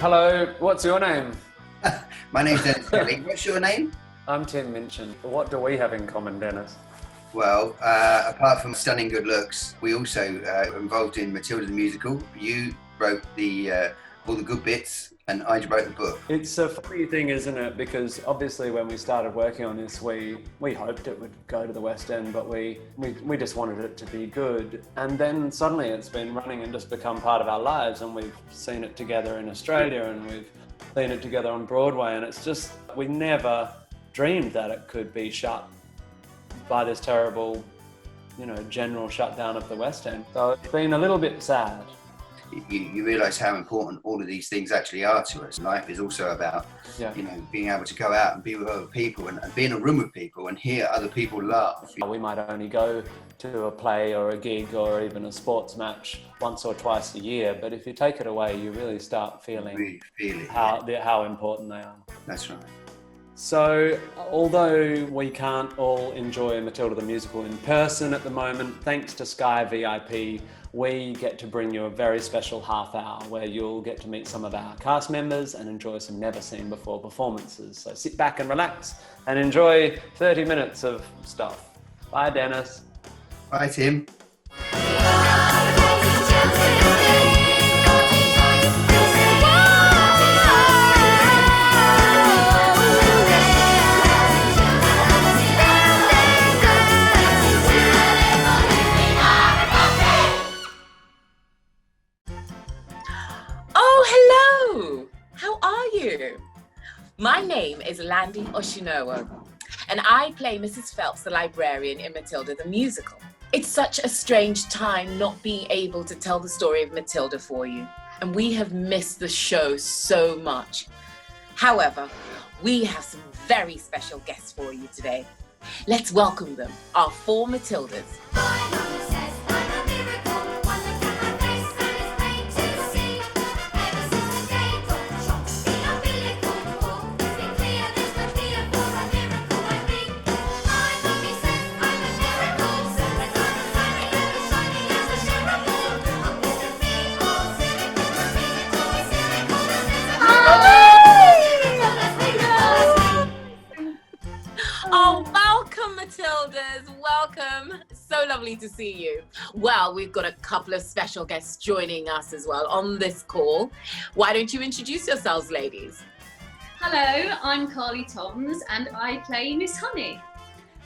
Hello, what's your name? My name's Dennis Kelly. What's your name? I'm Tim Minchin. What do we have in common, Dennis? Well, apart from stunning good looks, we also were involved in Matilda the Musical. You wrote the all the good bits, and I wrote the book. It's a funny thing, isn't it? Because obviously when we started working on this, we hoped it would go to the West End, but we just wanted it to be good. And then suddenly it's been running and just become part of our lives, and we've seen it together in Australia, and we've seen it together on Broadway, and it's just, we never dreamed that it could be shut by this terrible, general shutdown of the West End. So it's been a little bit sad. You realise how important all of these things actually are to us. Life is also about, being able to go out and be with other people and be in a room with people and hear other people laugh. We might only go to a play or a gig or even a sports match once or twice a year, but if you take it away, you really start feeling how important they are. That's right. So, although we can't all enjoy Matilda the Musical in person at the moment, thanks to Sky VIP, we get to bring you a very special half hour where you'll get to meet some of our cast members and enjoy some never-seen-before performances. So sit back and relax and enjoy 30 minutes of stuff. Bye, Dennis. Bye, Tim. My name is Landy Oshinowo, and I play Mrs. Phelps, the librarian in Matilda the Musical. It's such a strange time not being able to tell the story of Matilda for you, and we have missed the show so much. However, we have some very special guests for you today. Let's welcome them, our 4 Matildas. Oh, welcome, Matildas. Welcome. So lovely to see you. Well, we've got a couple of special guests joining us as well on this call. Why don't you introduce yourselves, ladies? Hello, I'm Carly Toms and I play Miss Honey.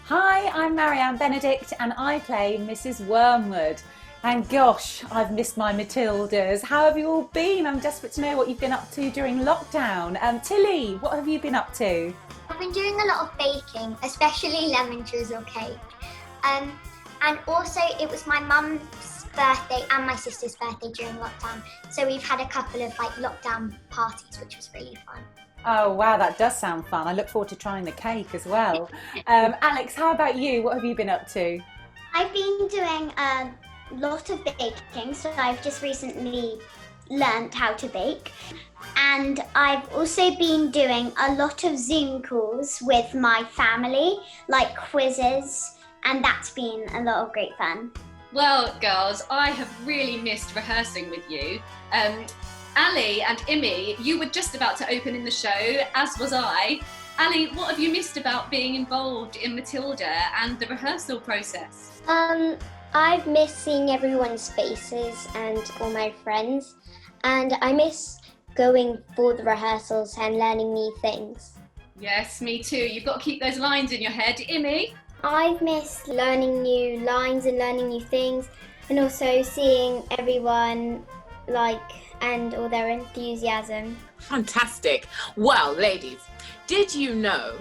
Hi, I'm Marianne Benedict and I play Mrs. Wormwood. And gosh, I've missed my Matildas. How have you all been? I'm desperate to know what you've been up to during lockdown. Tilly, what have you been up to? I've been doing a lot of baking, especially lemon drizzle cake. And also it was my mum's birthday and my sister's birthday during lockdown. So we've had a couple of lockdown parties, which was really fun. Oh wow, that does sound fun. I look forward to trying the cake as well. Alex, how about you? What have you been up to? I've been doing a lot of baking, so I've just recently learnt how to bake. And I've also been doing a lot of Zoom calls with my family, like quizzes, and that's been a lot of great fun. Well, girls, I have really missed rehearsing with you. Ali and Imi, you were just about to open in the show, as was I. Ali, what have you missed about being involved in Matilda and the rehearsal process? I've missed seeing everyone's faces and all my friends, and I miss going for the rehearsals and learning new things. Yes, me too. You've got to keep those lines in your head. Imi? I've missed learning new lines and learning new things, and also seeing everyone and all their enthusiasm. Fantastic. Well, ladies, did you know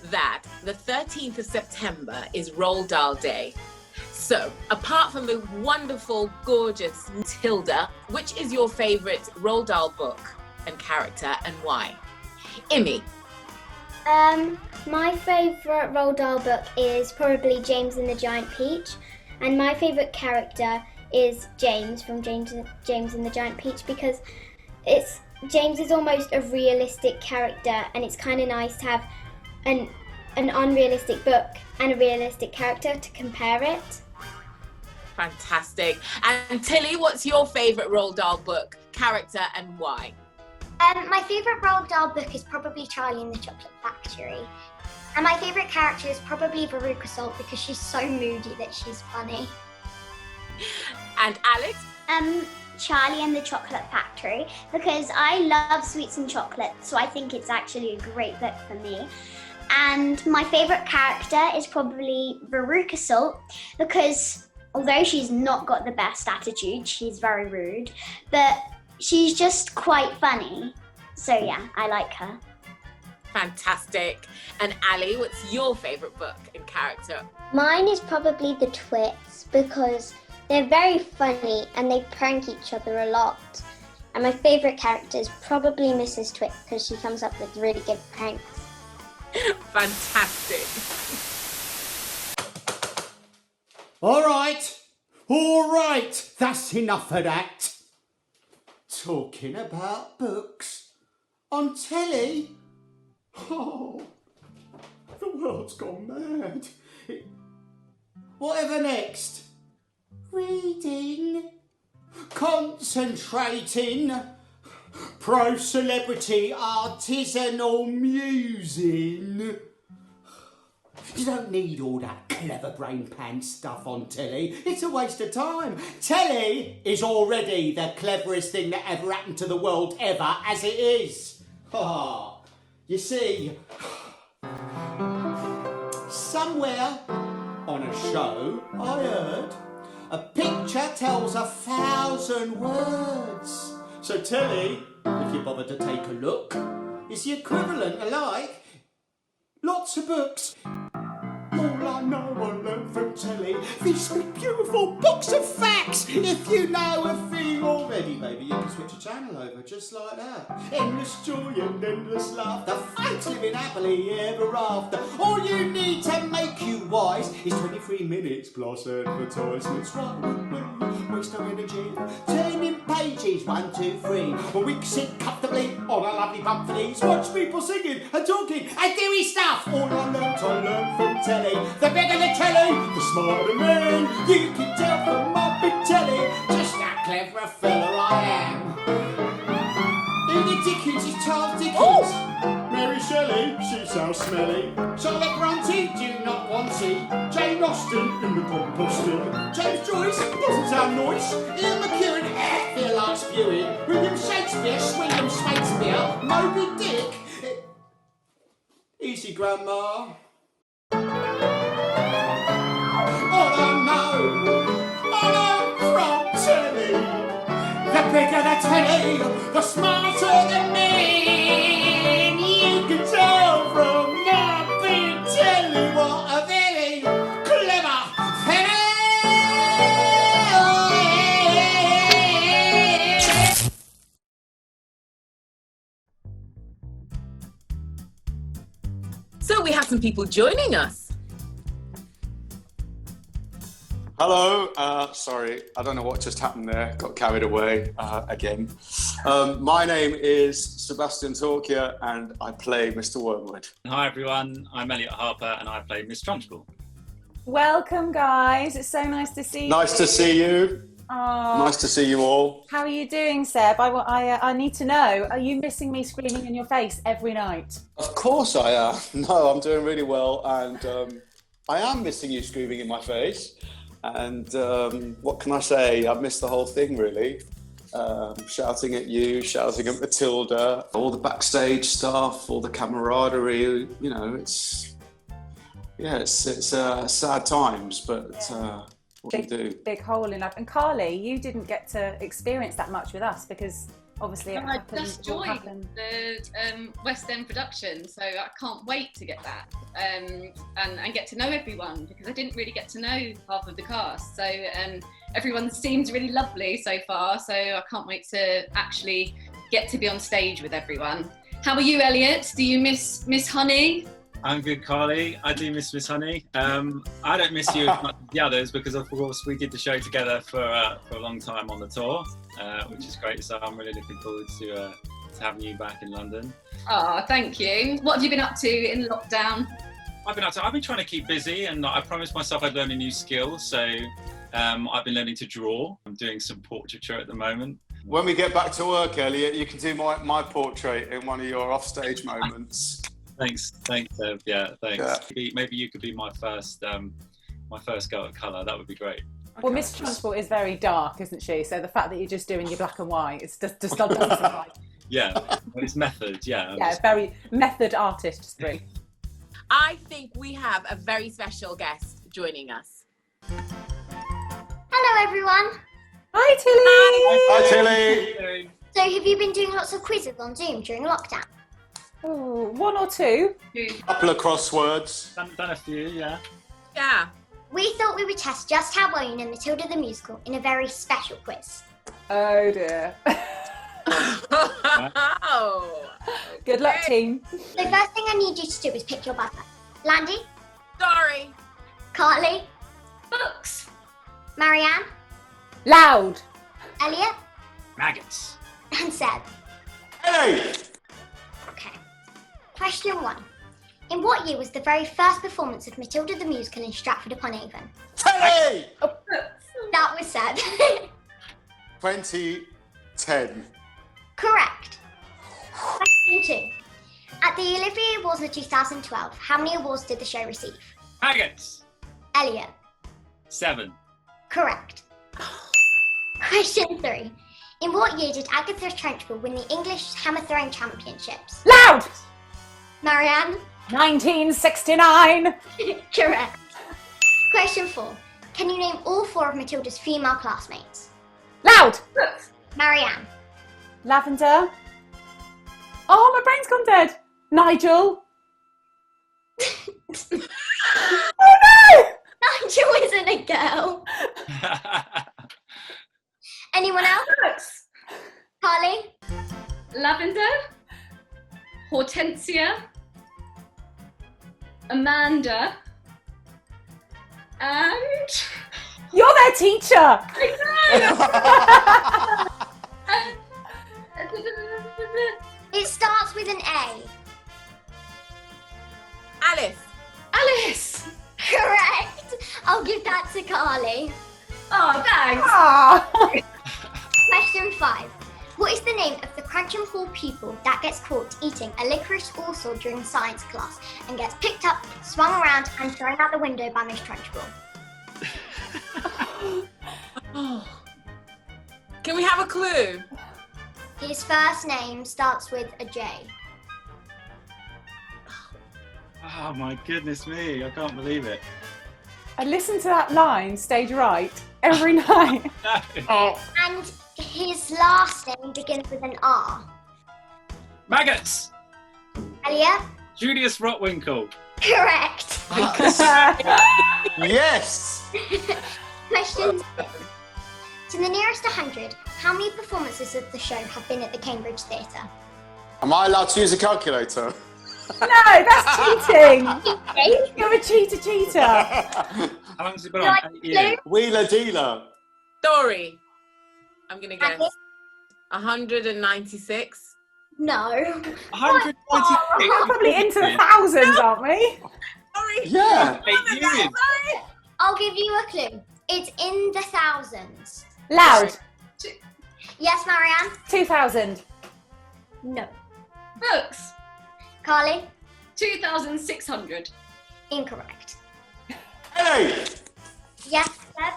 that the 13th of September is Roald Dahl Day? So, apart from the wonderful, gorgeous Matilda, which is your favourite Roald Dahl book and character and why? Imi? My favourite Roald Dahl book is probably James and the Giant Peach, and my favourite character is James from James and the Giant Peach, because James is almost a realistic character, and it's kind of nice to have an unrealistic book and a realistic character to compare it. Fantastic. And Tilly, what's your favourite Roald Dahl book, character and why? My favourite Roald Dahl book is probably Charlie and the Chocolate Factory. And my favourite character is probably Veruca Salt because she's so moody that she's funny. And Alex? Charlie and the Chocolate Factory because I love sweets and chocolate, so I think it's actually a great book for me. And my favourite character is probably Veruca Salt because although she's not got the best attitude, she's very rude, but she's just quite funny. So yeah, I like her. Fantastic. And Ali, what's your favourite book and character? Mine is probably the Twits because they're very funny and they prank each other a lot. And my favourite character is probably Mrs. Twit because she comes up with really good pranks. Fantastic. All right, that's enough of that. Talking about books on telly. Oh, the world's gone mad. Whatever next? Reading, concentrating, pro-celebrity artisanal musing. You don't need all that clever brain pan stuff on telly. It's a waste of time. Telly is already the cleverest thing that ever happened to the world ever as it is. Oh, you see, somewhere on a show I heard a picture tells 1,000 words. So telly, if you bother to take a look, is the equivalent of like lots of books. All I know I learned from telly. These beautiful books of facts. If you know a thing already, maybe you can switch a channel over just like that. Endless joy and endless laughter. Folks living happily ever after. All you need to make you wise is 23 minutes plus advertisements. Right, we waste no energy. Turning pages 1, 2, 3. Or we can sit comfortably on a lovely bump for these. Watch people singing and talking and doing stuff. All I learned from telly. The bigger the telly, the smarter the man. You can tell from my big telly just how clever a fella I am. In the Dickens is Charles Dickens. Ooh. Mary Shelley, she sounds smelly. Charlotte Bronte, do not want tea. Jane Austen in the composting. James Joyce doesn't sound nice. Ian McEwan, feel like spewing. William Shakespeare, William Shakespeare. Moby Dick. Easy, Grandma. All I know from telly. The bigger the telly, the smarter the man. You can tell from my big telly what a very clever fella. So we have some people joining us. Hello, sorry, I don't know what just happened there, got carried away again. My name is Sebastian Torkia and I play Mr. Wormwood. Hi everyone, I'm Elliot Harper and I play Miss Trunchbull. Welcome guys, it's so nice to see you. Nice to see you. Oh, nice to see you all. How are you doing, Seb? I need to know, are you missing me screaming in your face every night? Of course I am. No, I'm doing really well and I am missing you screaming in my face. And what can I say? I've missed the whole thing, really. Shouting at you, shouting at Matilda, all the backstage stuff, all the camaraderie. You know, it's sad times, but what do you do? Big hole in life. And Carly, you didn't get to experience that much with us because obviously it I just joined the West End production, so I can't wait to get that and get to know everyone because I didn't really get to know half of the cast. So everyone seems really lovely so far, so I can't wait to actually get to be on stage with everyone. How are you, Elliot? Do you miss Miss Honey? I'm good, Carly. I do miss Miss Honey. I don't miss you as much as the others because, of course, we did the show together for a long time on the tour, which is great. So I'm really looking forward to having you back in London. Oh, thank you. What have you been up to in lockdown? I've been trying to keep busy, and I promised myself I'd learn a new skill. So I've been learning to draw. I'm doing some portraiture at the moment. When we get back to work, Elliot, you can do my portrait in one of your offstage moments. Thanks, Ev. Yeah, thanks. Yeah. Maybe you could be my first go at colour. That would be great. Well, Miss Transport is very dark, isn't she? So the fact that you're just doing your black and white, it's just doesn't surprise. Yeah, well, it's method. Yeah. Yeah, very method artistry. I think we have a very special guest joining us. Hello, everyone. Hi, Tilly. Hi, Tilly. So, have you been doing lots of quizzes on Zoom during lockdown? Oh, one or two. Couple of crosswords. Done a few, yeah. Yeah. We thought we would test just how well you know Matilda the Musical in a very special quiz. Oh dear. Oh. Good luck, team. The first thing I need you to do is pick your buzzer. Landy? Sorry. Carly? Books. Marianne? Loud. Elliot? Maggots. And Seb. Hey! Okay. Question 1. In what year was the very first performance of Matilda the Musical in Stratford-upon-Avon? Hey! That was Seb. 2010. Correct. Question 2. At the Olivier Awards of 2012, how many awards did the show receive? Maggots. Elliot. 7. Correct. Question 3. In what year did Agatha Trenchbull win the English Hammer Throwing Championships? Loud. Marianne? 1969. Correct. Question 4. Can you name all 4 of Matilda's female classmates? Loud. Marianne? Lavender. Oh, my brain's gone dead. Nigel. Oh no! Nigel isn't a girl. Anyone else? Carly? Lavender. Hortensia. Amanda. And... You're their teacher. It starts with an A. Alice. Alice. Correct. I'll give that to Carly. Oh, thanks. Ah. Question 5. What is the name of the Crancham Hall pupil that gets caught eating a licorice also during science class and gets picked up, swung around and thrown out the window by Miss Trunchbull? Can we have a clue? His first name starts with a J. Oh my goodness me! I can't believe it. I listen to that line, stage right, every night. Oh. And his last name begins with an R. Maggots. Elliot? Julius Rotwinkle. Correct. Yes! Question 6. To the nearest 100, how many performances of the show have been at the Cambridge Theatre? Am I allowed to use a calculator? No, that's cheating. You're a cheater. How long has it been on? 8 years. Wheeler dealer. Story. I'm going to guess 196. No. 196. We're probably into the thousands, aren't we? Sorry. Yeah. 8 years. I'll give you a clue. It's in the thousands. Loud. Yes, Marianne? 2000. No. Books. Carly? 2,600. Incorrect. Hey! Yes, Seb?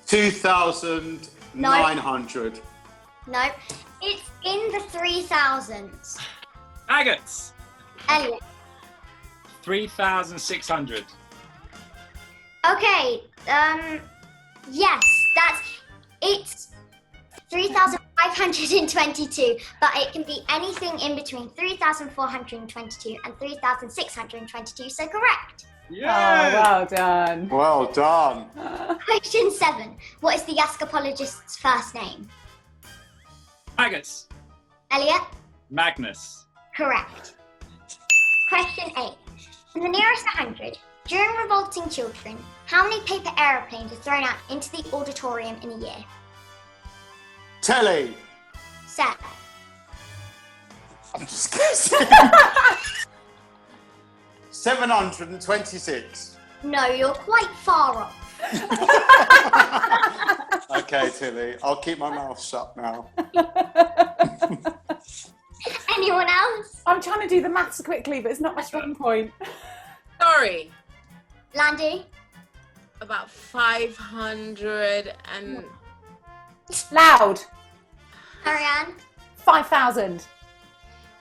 2,900. No. It's in the 3000s. Maggots. Elliot? 3,600. Okay, yes, it's 3,522, but it can be anything in between 3,422 and 3,622, so correct. Yeah. Oh, well done. Well done. Question 7. What is the Yaskapologist's first name? Maggots. Elliot? Magnus. Correct. Question 8. In the nearest 100, during Revolting Children, how many paper aeroplanes are thrown out into the auditorium in a year? Telly. Seth? I'm just guessing. 726. No, you're quite far off. Okay, Tilly, I'll keep my mouth shut now. Anyone else? I'm trying to do the maths quickly, but it's not my strong point. Sorry. Landy? About 500 and... Loud. Marianne? 5,000.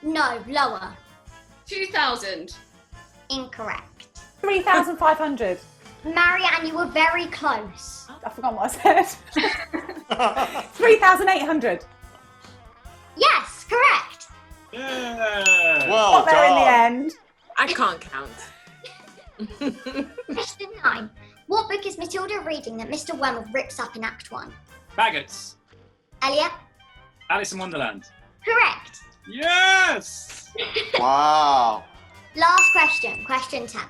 No, lower. 2,000. Incorrect. 3,500. Marianne, you were very close. I forgot what I said. 3,800. Yes, correct. Yeah. Well Got there in the done. end. I can't count. Question 9. What book is Matilda reading that Mr. Wormwood rips up in Act 1? Faggots. Elliot? Alice in Wonderland. Correct. Yes. Wow. Last question, question 10.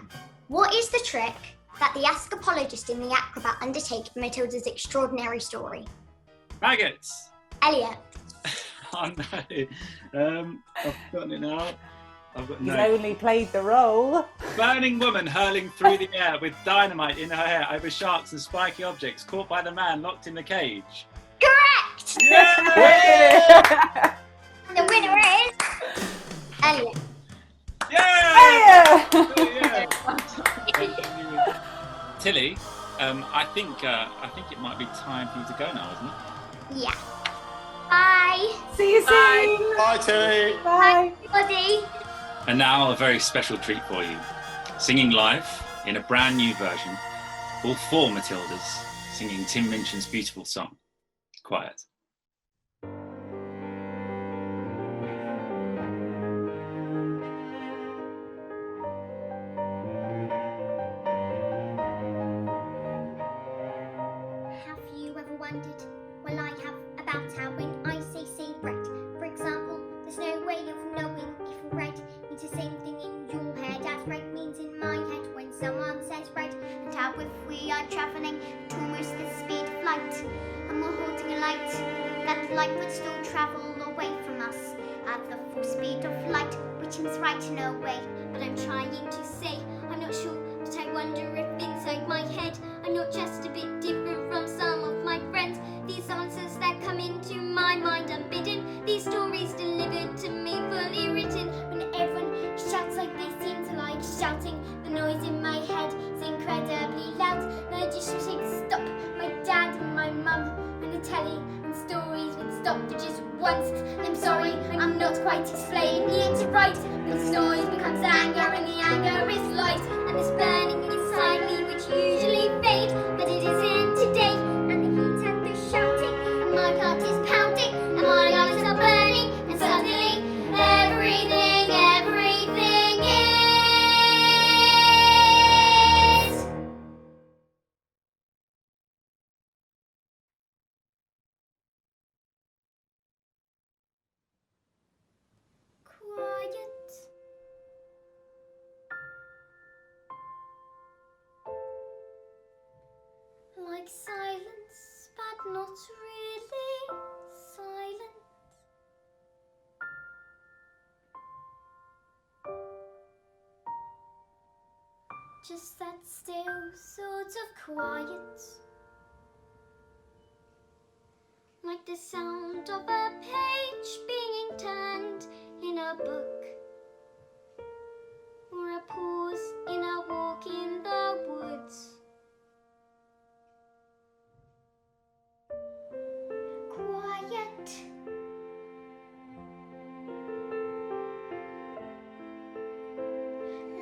What is the trick that the escapologist and the acrobat undertake in Matilda's extraordinary story? Faggots. Elliot? Oh no. I've forgotten it now. I've got He's no. only played the role. Burning woman hurling through the air with dynamite in her hair over sharks and spiky objects, caught by the man locked in the cage. Correct! Yeah! And the winner is Elliot. Yeah! Yeah. Yeah. Tilly, I think it might be time for you to go now, isn't it? Yeah. Bye. See you soon. Bye, Tilly. Bye. Everybody. And now a very special treat for you. Singing live in a brand new version, all 4 Matildas singing Tim Minchin's beautiful song, Quiet. Have you ever wondered? Well, I have, about how when I say bread, for example, there's no way of knowing if red means the same thing in your head as red means in my head when someone says red. And how if we are travelling at almost the speed of light, and we're holding a light, that light would still travel away from us at the full speed of light, which seems right in a way. But I'm trying to say, I'm not sure, but I wonder if inside my head I'm not just a bit different from some of my friends. These answers that come into my mind unbidden, these stories delivered to me fully written. When everyone shouts like they seem to like shouting, the noise in my head is incredibly loud. And I just say stop, my dad and my mum and the telly and stories would stop for just once. And I'm sorry, I'm not quite explaining it right. This noise becomes anger and the anger is light. And this burning inside me which usually fade, but it isn't today. And the heat and the shouting, and my heart is pounding, and my eyes are burning, and suddenly everything is. Quiet. Like silence, but not really silent. Just that still sort of quiet. Like the sound of a page being turned in a book, or a pause in a walk in the woods. Quiet.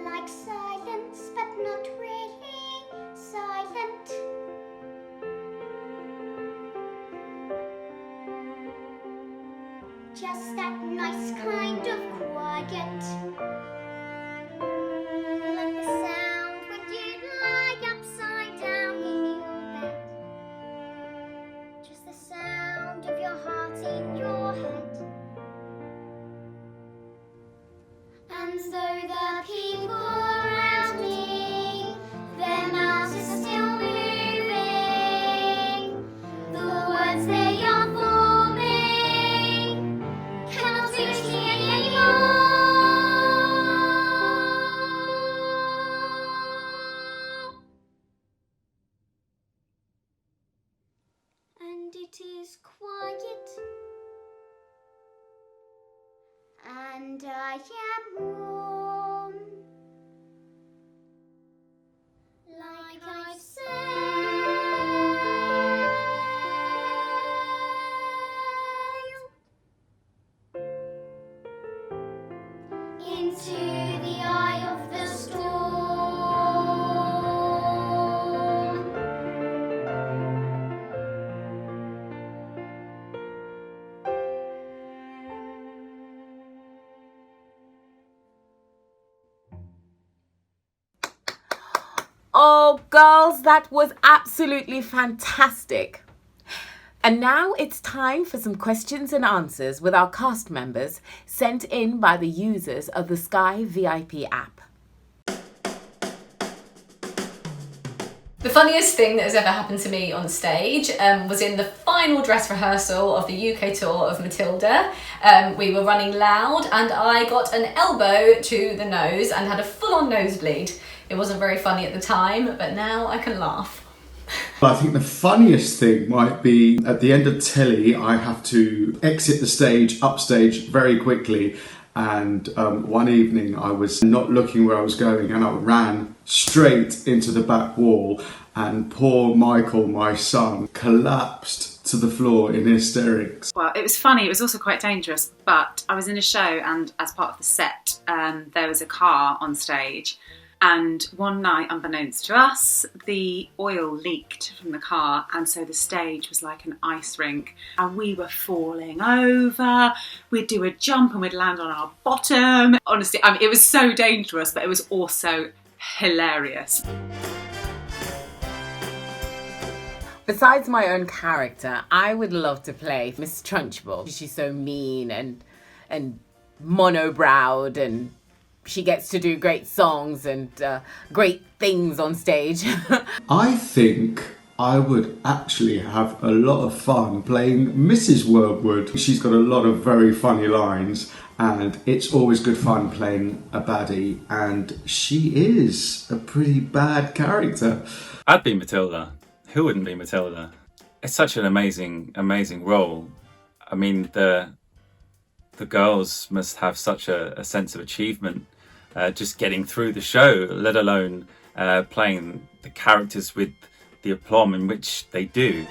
Like silence, but not really silent. Just that nice kind of quiet. Like the sound when you lie upside down in your bed. Just the sound of your heart in your head. And so the people around me, their mouths are still moving. The words they are forming cannot reach me anymore. And and I am warm. Like I've sailed into the eye of the storm. Oh, girls, that was absolutely fantastic. And now it's time for some questions and answers with our cast members sent in by the users of the Sky VIP app. The funniest thing that has ever happened to me on stage was in the final dress rehearsal of the UK tour of Matilda. We were running loud and I got an elbow to the nose and had a full-on nosebleed. It wasn't very funny at the time, but now I can laugh. I think the funniest thing might be at the end of Telly, I have to exit the stage, upstage very quickly. And one evening I was not looking where I was going and I ran straight into the back wall and poor Michael, my son, collapsed to the floor in hysterics. Well, it was funny, it was also quite dangerous, but I was in a show and as part of the set there was a car on stage. And one night, unbeknownst to us, the oil leaked from the car and so the stage was like an ice rink and we were falling over. We'd do a jump and we'd land on our bottom. Honestly, I mean, it was so dangerous, but it was also hilarious. Besides my own character, I would love to play Miss Trunchbull. She's so mean and monobrowed and she gets to do great songs and great things on stage. I think I would actually have a lot of fun playing Mrs. Wormwood. She's got a lot of very funny lines and it's always good fun playing a baddie and she is a pretty bad character. I'd be Matilda. Who wouldn't be Matilda? It's such an amazing, amazing role. I mean, the girls must have such a sense of achievement just getting through the show, let alone playing the characters with the aplomb in which they do.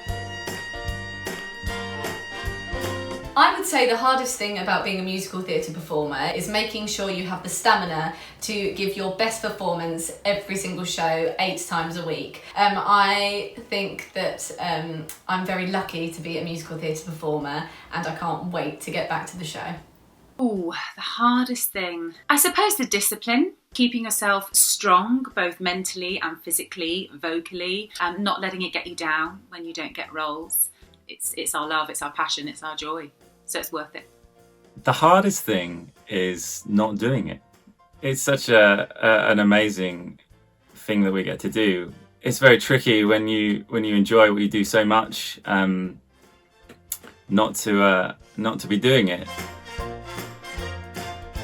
I would say the hardest thing about being a musical theatre performer is making sure you have the stamina to give your best performance every single show 8 times a week. I think that I'm very lucky to be a musical theatre performer and I can't wait to get back to the show. Ooh, the hardest thing. I suppose the discipline, keeping yourself strong, both mentally and physically, vocally, and not letting it get you down when you don't get roles. It's our love, it's our passion, it's our joy. So it's worth it. The hardest thing is not doing it. It's such an amazing thing that we get to do. It's very tricky when you enjoy what you do so much, not to be doing it.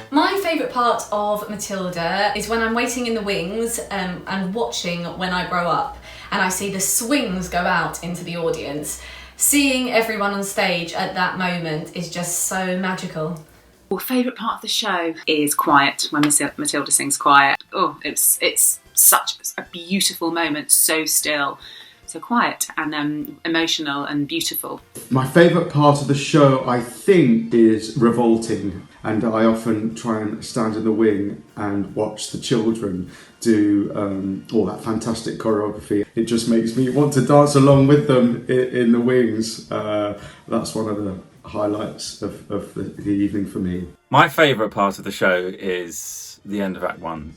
My favourite part of Matilda is when I'm waiting in the wings and watching When I Grow Up and I see the swings go out into the audience. Seeing everyone on stage at that moment is just so magical. Well, favourite part of the show is Quiet, when Matilda sings Quiet. Oh, it's such a beautiful moment, so still, so quiet and emotional and beautiful. My favourite part of the show, I think, is Revolting, and I often try and stand in the wing and watch the children do all that fantastic choreography. It just makes me want to dance along with them in the wings. That's one of the highlights of the evening for me. My favourite part of the show is the end of Act 1.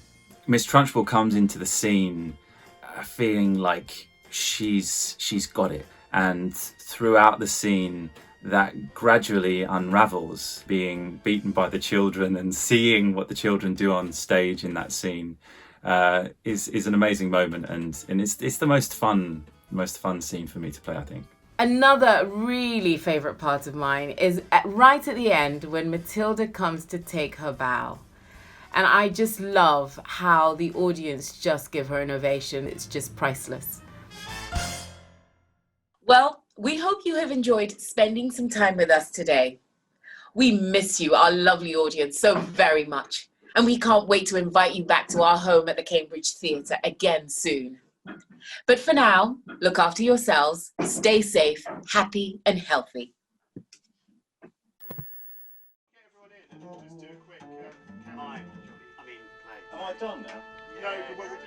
Miss Trunchbull comes into the scene feeling like she's got it, and throughout the scene that gradually unravels, being beaten by the children and seeing what the children do on stage in that scene is an amazing moment, and it's the most fun scene for me to play, I think. Another really favourite part of mine is right at the end when Matilda comes to take her bow. And I just love how the audience just give her an ovation. It's just priceless. Well, we hope you have enjoyed spending some time with us today. We miss you, our lovely audience, so very much. And we can't wait to invite you back to our home at the Cambridge Theatre again soon. But for now, look after yourselves, stay safe, happy and healthy. Am I done now? No, but what we're doing.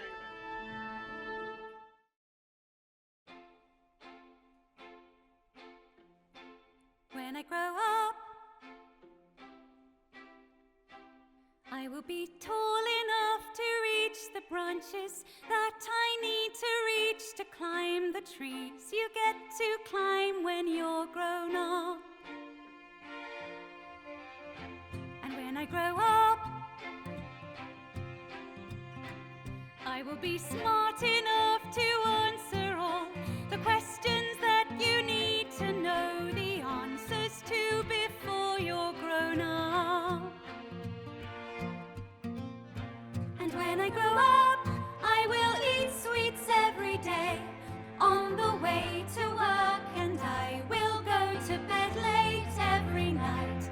When I grow up, I will be tall enough to reach the branches that I need to reach to climb the trees you get to climb when you're grown up. And when I grow up, I will be smart enough to answer all the questions that you need to know the answers to before you're grown up. And when I grow up, I will eat sweets every day on the way to work, and I will go to bed late every night.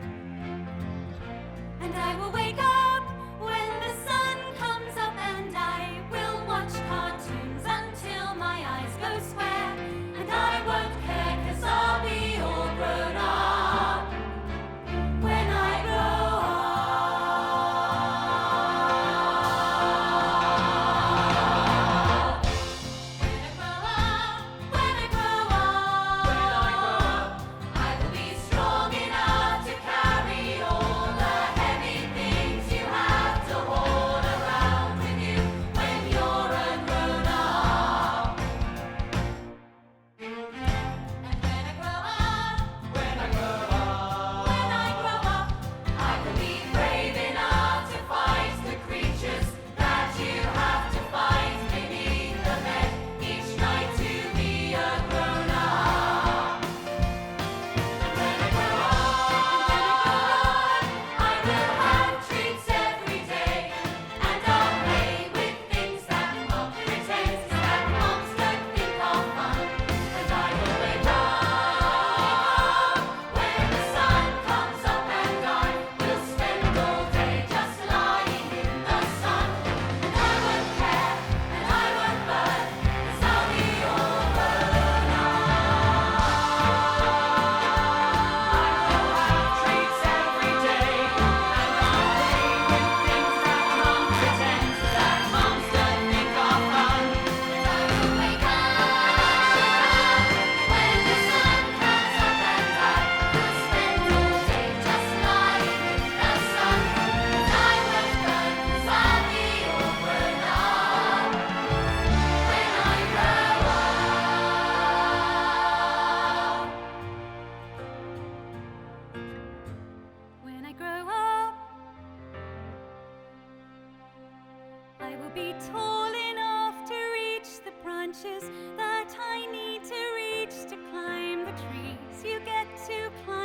And I will wake up when the sun comes up, and I will watch cartoons until my eyes go square. And I won't care 'cause I'll be all grown up when I grow up. When I grow up, I will be strong enough to carry all the heavy things you have to hold around with you when you're a grown up. And when I grow up, I will be brave enough to fight the creatures that you have to fight beneath the bed each night to be a grown up. And when I grow up, I will have treats every day, and I'll play with things that Mom pretends that moms don't think are fun. And I will wake up when the sun comes up, and I will spend all day just lying in the sun. And I won't care, and I won't burn, 'cause I'll be all grown up. I will have treats every day, and I'll play with things that Mom pretends that moms don't think are fun. And I will wake up when the sun comes up, and I will spend all day just lying in the sun. And I won't burn, 'cause I'll be all grown up when I grow up. When I grow up, I will be tall enough to reach the branches that I need to reach to climb the trees you get to climb.